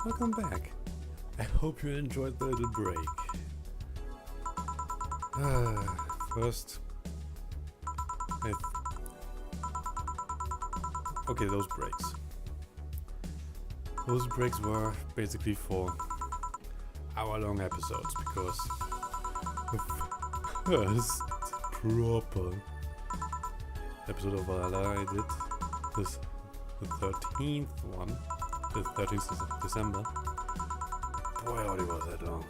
welcome back. I hope you enjoyed the little break. First, okay, those breaks. Those breaks were basically for hour-long episodes because the first proper episode of Valhalla I did this the 13th one, the 13th of December. Boy, howdy was that long.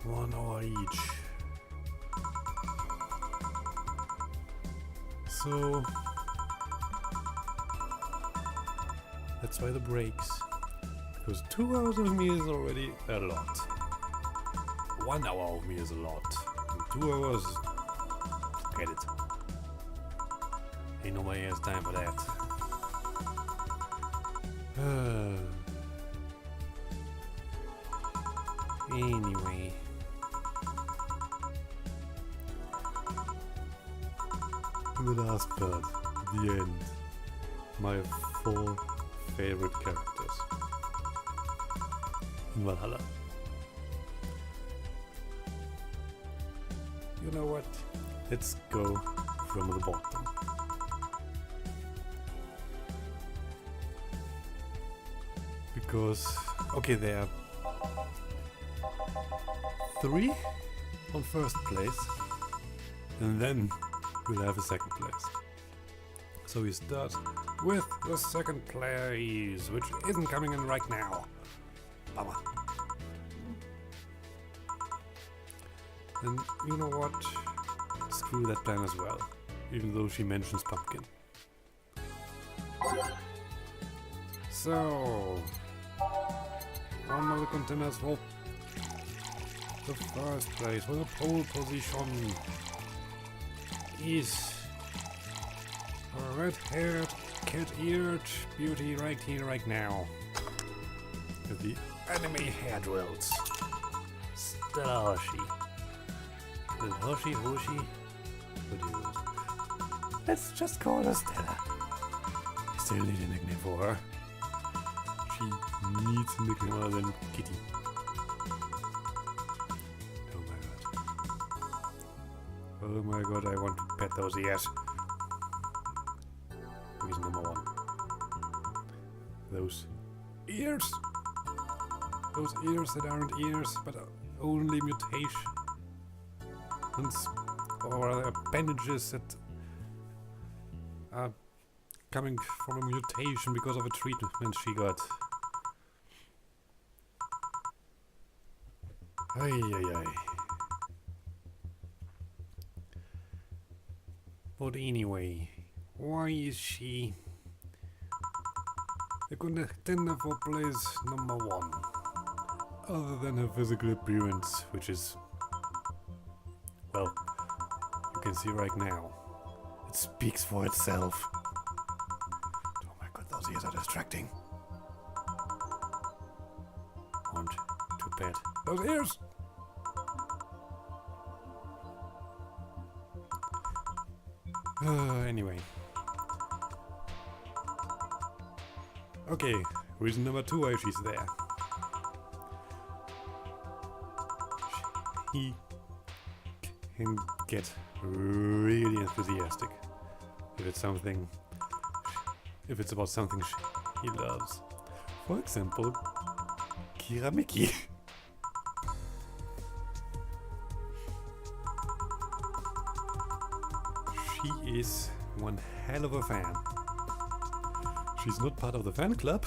1 hour each. So that's why the breaks. Because 2 hours of me is already a lot. 1 hour of me is a lot. And 2 hours, forget it. Ain't nobody has time for that. Anyway. In the last part, the end, my 4 favorite characters in Valhalla. You know what? Let's go from the bottom. Because, okay, there are 3 on first place, and then we'll have a second place. So we start with the second place, which isn't coming in right now. Bummer. And you know what? Screw that plan as well, even though she mentions pumpkin. So, one of the contenders for the first place, for the pole position, is a red-haired, cat-eared beauty right here, right now. With the anime hair drills. Stella Hoshi. The Hoshi. What do you Let's just call her Stella. I still need a nickname for her. She needs a nickname other than Kitty. Oh my god, I want to pet those ears. Reason number 1. Those ears! Those ears that aren't ears, but are only mutations. Or appendages that are coming from a mutation because of a treatment she got. Ay. But anyway, why is she a contender for place number 1? Other than her physical appearance, which is, well, you can see right now. It speaks for itself. Oh my god, those ears are distracting. Want to pet those ears? Anyway. Okay, reason number 2 why she's there. She can get really enthusiastic if it's about something he loves. For example, Kiramiki. She is one hell of a fan. She's not part of the fan club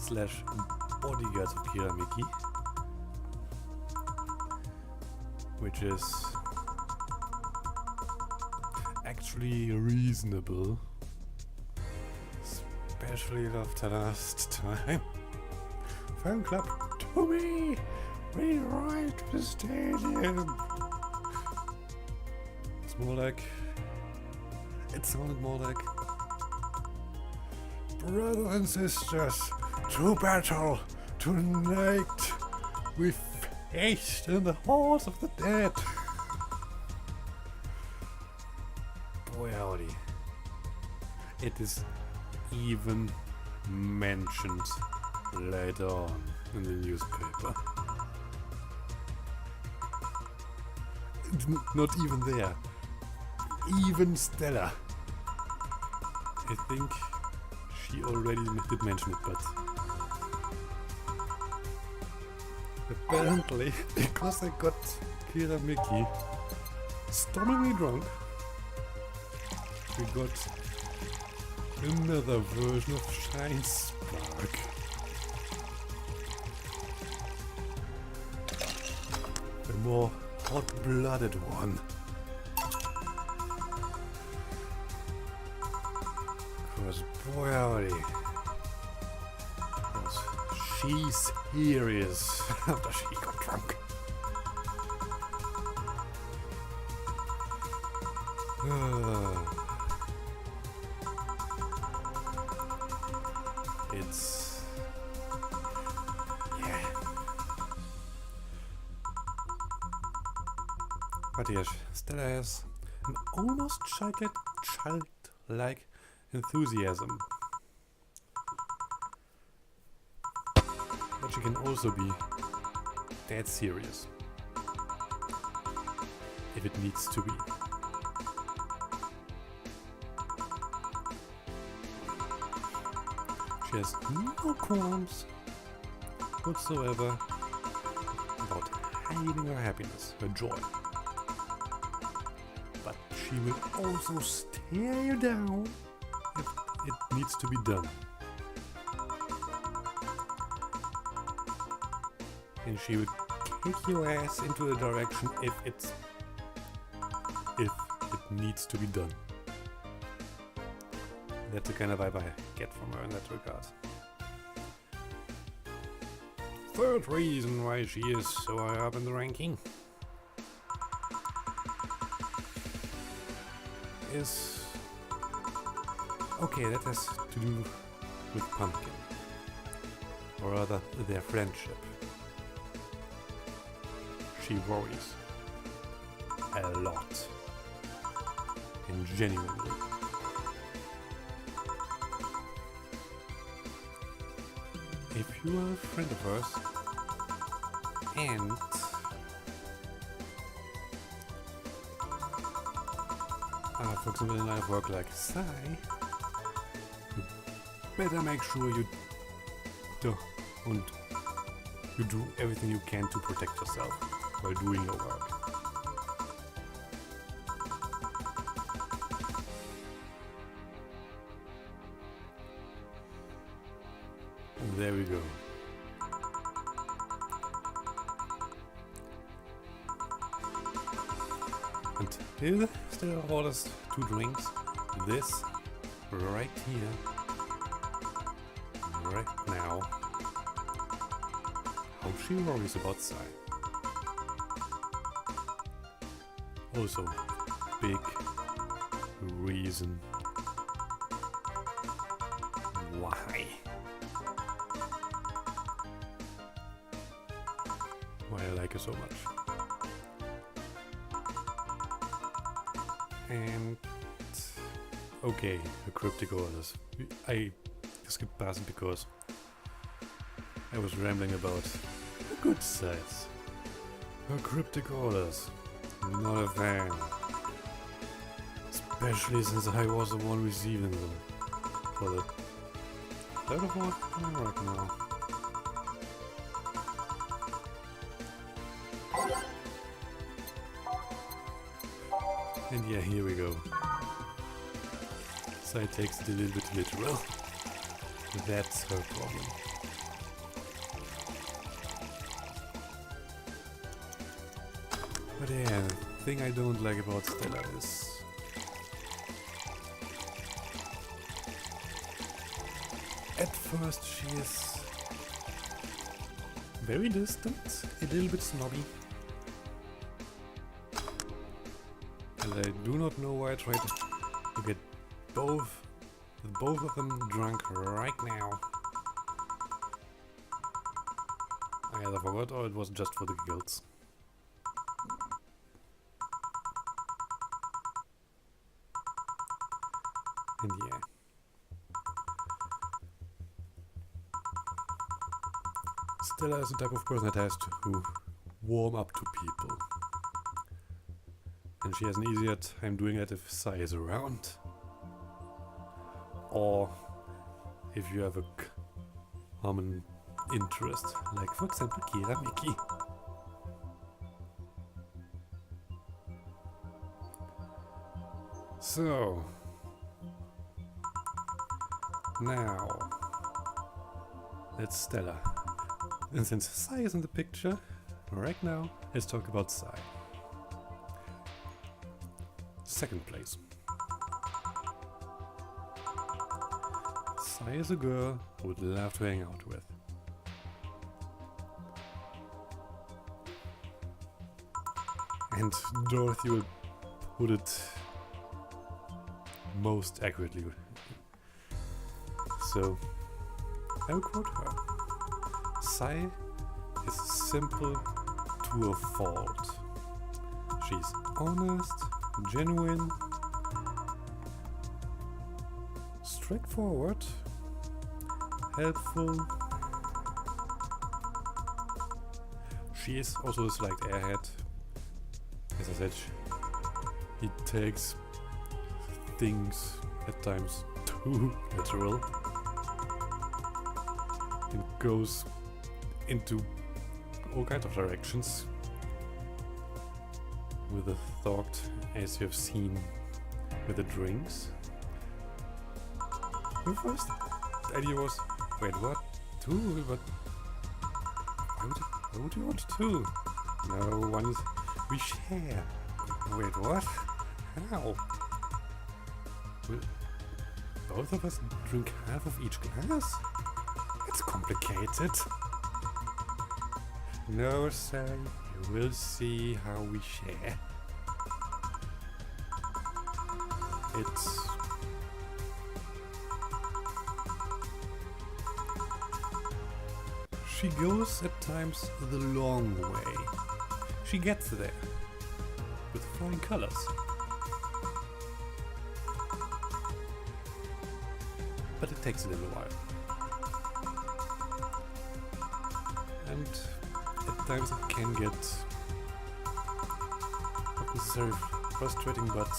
/ bodyguards of Kiramiki, which is actually reasonable, especially after last time. Fan club to me! Rewrite the stadium! It sounded more like brothers and sisters, to battle tonight we faced in the halls of the dead. Boy howdy. It is even mentioned later on in the newspaper. Not even there. Even Stella. I think she already did mention it, but apparently, because I got Kira Mickey stormingly drunk, we got another version of Shine Spark. A more hot-blooded one. Because boy howdy, was she serious after she got drunk. It's... yeah. But yes, Stella has an almost childlike enthusiasm. But she can also be dead serious. If it needs to be. She has no qualms whatsoever about hiding her happiness, her joy. But she will also stare you down if it needs to be done. And she would kick your ass into a direction if it needs to be done. That's the kind of vibe I get from her in that regard. Third reason why she is so high up in the ranking is... okay, that has to do with Pumpkin. Or rather, their friendship. She worries a lot. And genuinely. If you are a friend of hers, and for example in line of work like Sai, you better make sure you do everything you can to protect yourself while doing your work. There we go. Until Stella orders 2 drinks, this right here, right now, how she worries about Sai. Also, big reason why. Why I like her so much. And okay, the cryptic orders. I skipped past it because I was rambling about the good sides. Her cryptic orders. I'm not a fan. Especially since I was the one receiving them. For the third or fourth time right now. And yeah, here we go. Sai takes it a little bit literal. That's her problem. But yeah, the thing I don't like about Stella is... at first she is very distant, a little bit snobby. And I do not know why I tried to get both of them drunk right now. I either forgot or it was just for the giggles. And yeah. Stella is the type of person that has to warm up to people. And she has an easier time doing it if Sai is around. Or if you have a common interest, like for example Kiramiki. So, now, that's Stella. And since Sai is in the picture, right now, let's talk about Sai. Second place. Sai is a girl I would love to hang out with. And Dorothy will put it most accurately. So, I will quote her. Sai is simple to a fault. She's honest, genuine, straightforward, helpful. She is also a slight airhead. As I said, he takes things at times too literal and goes into all kinds of directions with the thought, as you have seen with the drinks. The first idea was, wait, what? Two? But why would you want two? No, one is, we share. Wait, what? How? Will both of us drink half of each glass? It's complicated. No, sir, you will see how we share. It's... She goes at times the long way. She gets there with flying colors. But it takes a little while. And at times it can get not necessarily frustrating, but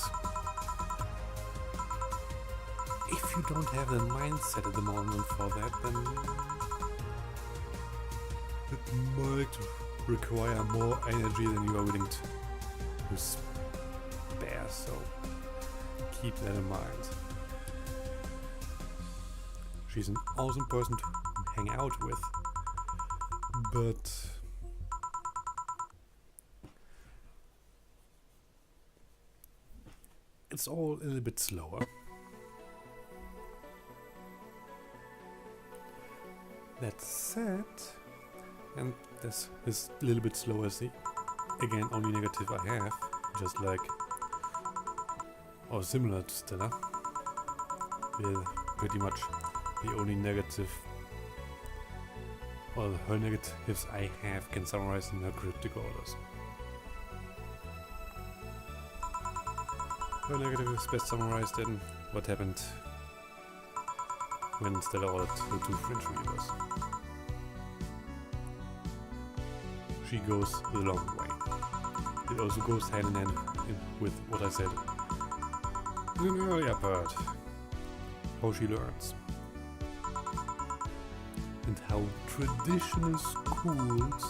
if you don't have the mindset at the moment for that, then it might require more energy than you are willing to spare, so keep that in mind. She's an awesome person to hang out with, but it's all a little bit slower. That said, and this is a little bit slower is the, again, only negative I have, just like, or similar to Stella, with pretty much the only negative, well, her negatives I have can summarize in her cryptic orders. Her negative is best summarized in what happened when Stella ordered the 2 French Weavers. She goes the long way. It also goes hand in hand with what I said in an earlier part. How she learns. And how traditional schools,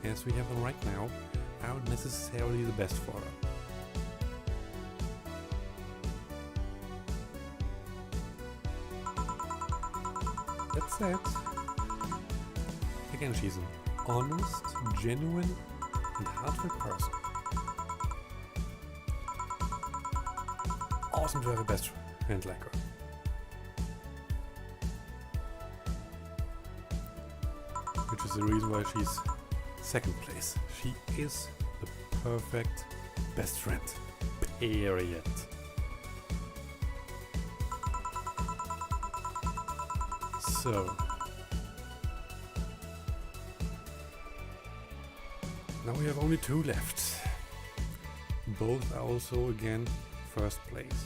as we have them right now, aren't necessarily the best for her. That said, again, she's an honest, genuine, and heartfelt person. Awesome to have a best friend like her. Which is the reason why she's second place. She is the perfect best friend. Period. So, now we have only 2 left. Both are also again first place.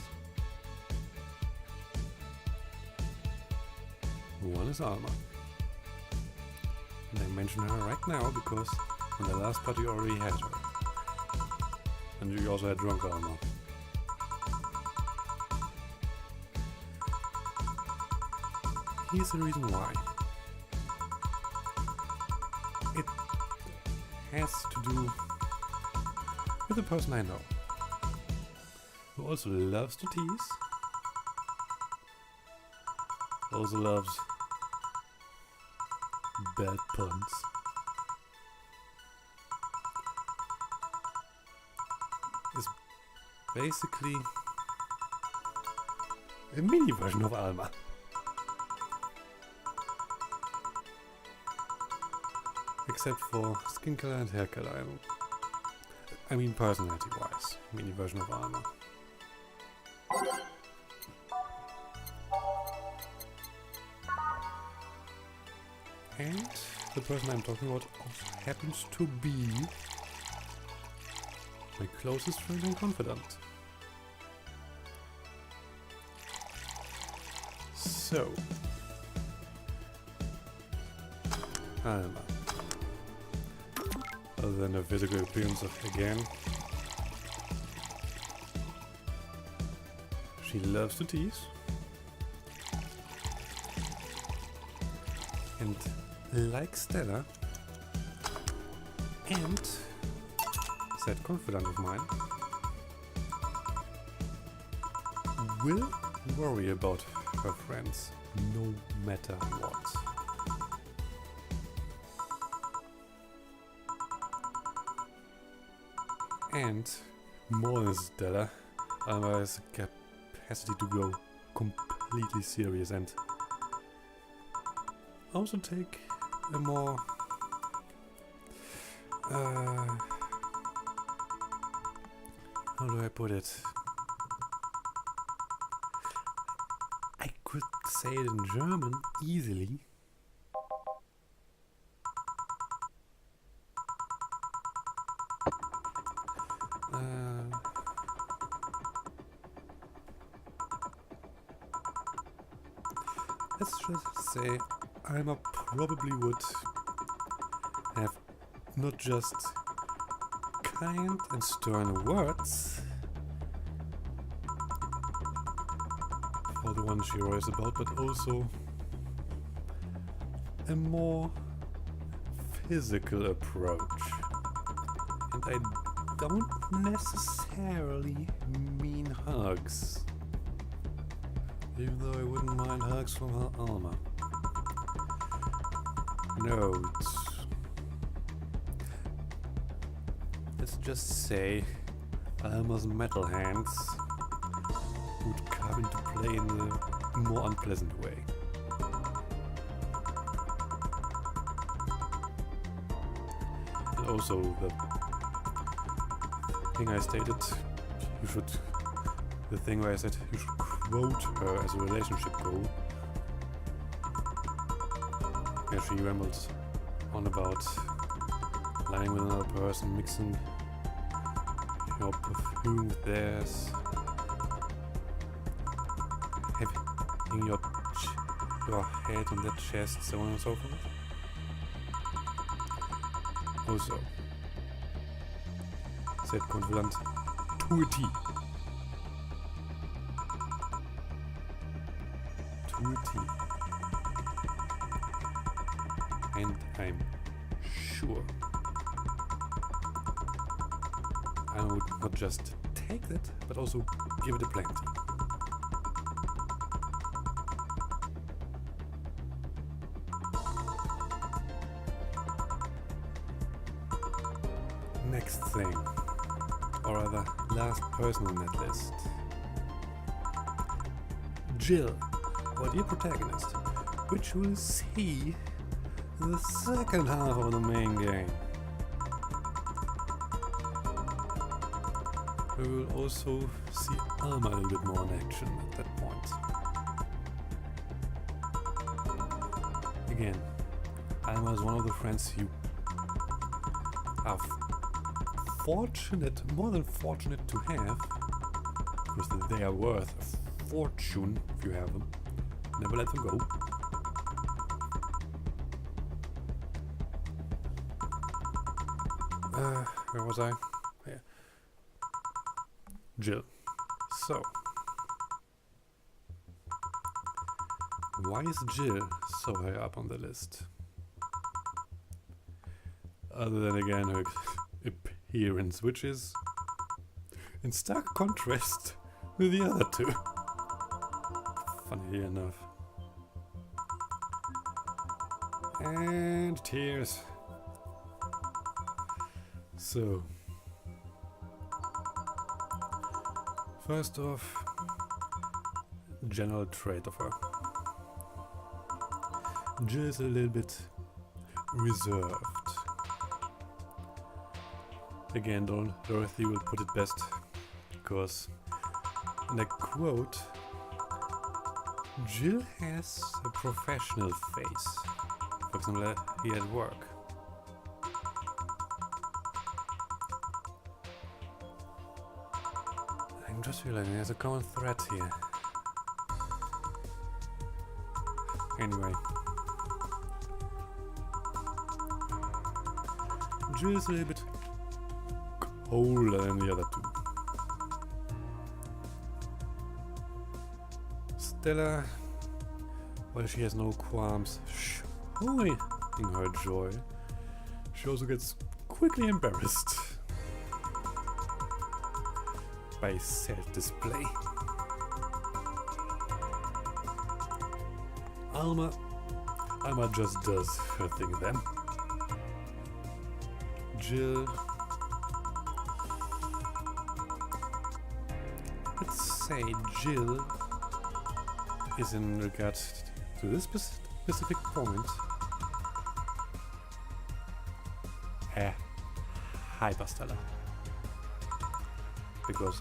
One is Alma. And I mention her right now because in the last part you already had her. And you also had Drunk Alma. Here's the reason why. It has to do with a person I know who also loves to tease, also loves bad puns. Is basically a mini version of Alma. Except for skin color and hair color. I mean personality-wise. Mini version of Alma. And the person I'm talking about also happens to be my closest friend and confidant. So, Alma. Other than her physical appearance again, she loves to tease and like Stella and said confidant of mine will worry about her friends no matter what. And more than Stella, Alma has a capacity to go completely serious and also take a more how do I put it? I could say it in German easily. Let's just say Alma probably would have not just kind and stern words for the one she worries about, but also a more physical approach. And I don't necessarily mean hugs, even though I wouldn't mind hugs from her Alma. No, let's just say Alma's metal hands would come into play in a more unpleasant way. And also the thing I stated, the thing where I said you should quote her as a relationship goal. Yeah, she rambles on about lying with another person, mixing your perfume with theirs, having your head on their chest, so on and so forth. Also, said confidant to a T. To a T. And I'm sure I would not just take that, but also give it a plenty. Next thing, or rather, last person on that list. Jill, our dear protagonist, which we'll see in the second half of the main game. We will also see Alma a little bit more in action at that point. Again, Alma is one of the friends you are fortunate, more than fortunate to have, because they are worth a fortune if you have them. Never let them go. Where was I? Yeah. Jill. So. Why is Jill so high up on the list? Other than again her appearance, which is in stark contrast with the other two. Funnily enough. And tears. So, first off, general trait of her. Jill is a little bit reserved. Again, Dorothy will put it best, because, and I quote, Jill has a professional face. For example, here at work. I'm just realizing there's a common thread here. Anyway. Jill is a little bit colder than the other two. Stella, while she has no qualms showing her joy, she also gets quickly embarrassed by self-display. Alma just does her thing then. Jill, let's say Jill is in regards to this specific point a hyperstellar. Because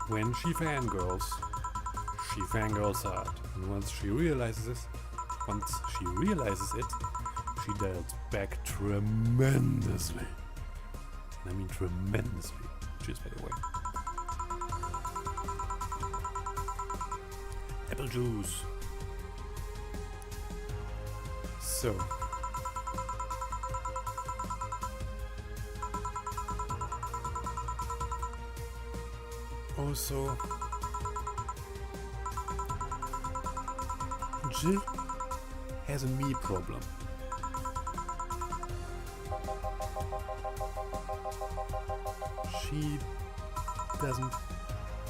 when she fangirls hard. And once she realizes it, she dials back tremendously. And I mean tremendously. Cheers, by the way. Apple juice. So. Also, Jill has a me problem. She doesn't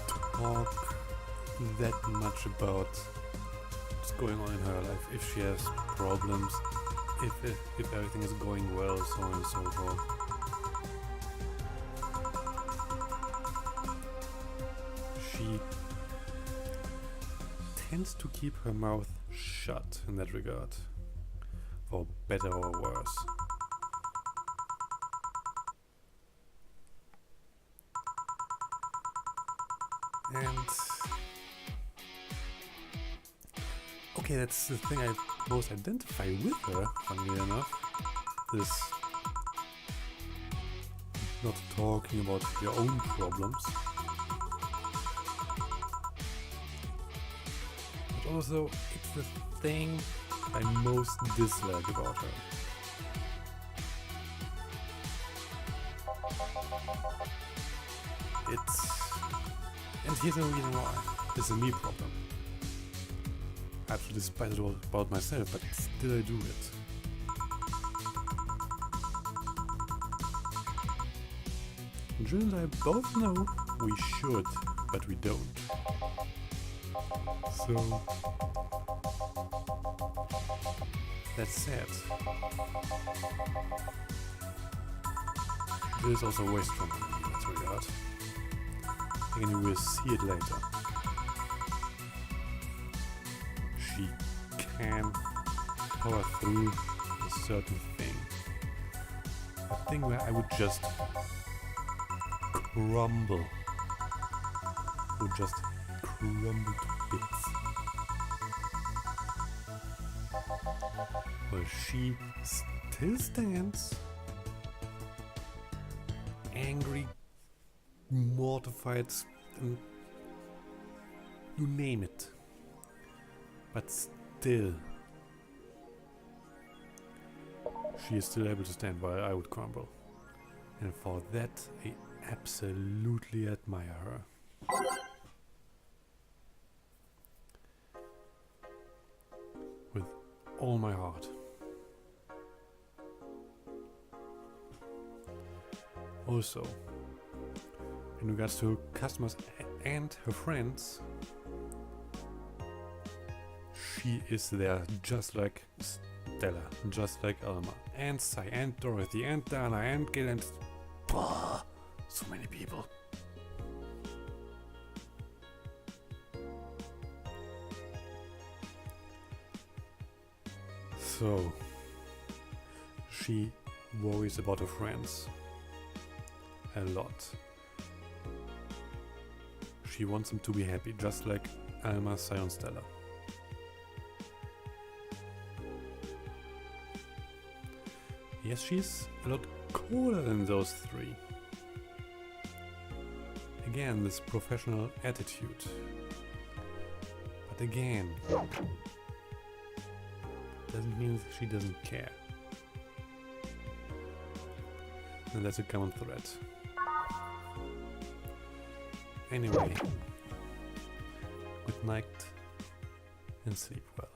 talk that much about what's going on in her life, if she has problems, if everything is going well, so on and so forth. She tends to keep her mouth shut in that regard, for better or worse. And okay, that's the thing I most identify with her, funnily enough. This not talking about your own problems. But also, it's the thing I most dislike about her. And here's the reason why. It's a me problem. I have to despise it all about myself, but still I do it. Jill and I both know we should, but we don't. So that's sad. Jill is also way stronger than me in that regard. And you will see it later. She can power through a certain thing. A thing where I would just crumble. Would just crumble to bits. Well, she still stands angry, mortified, and you name it. But still, she is still able to stand while I would crumble. And for that, I absolutely admire her. With all my heart. Also, in regards to customers and her friends, she is there just like Stella, just like Elma, and Sai, and Dorothy, and Dana, and Gil, and so many people. So, she worries about her friends a lot. She wants them to be happy, just like Alma, Sai, and Stella. Yes, she's a lot cooler than those three. Again, this professional attitude. But again, doesn't mean she doesn't care. And that's a common thread. Anyway, good night and sleep well.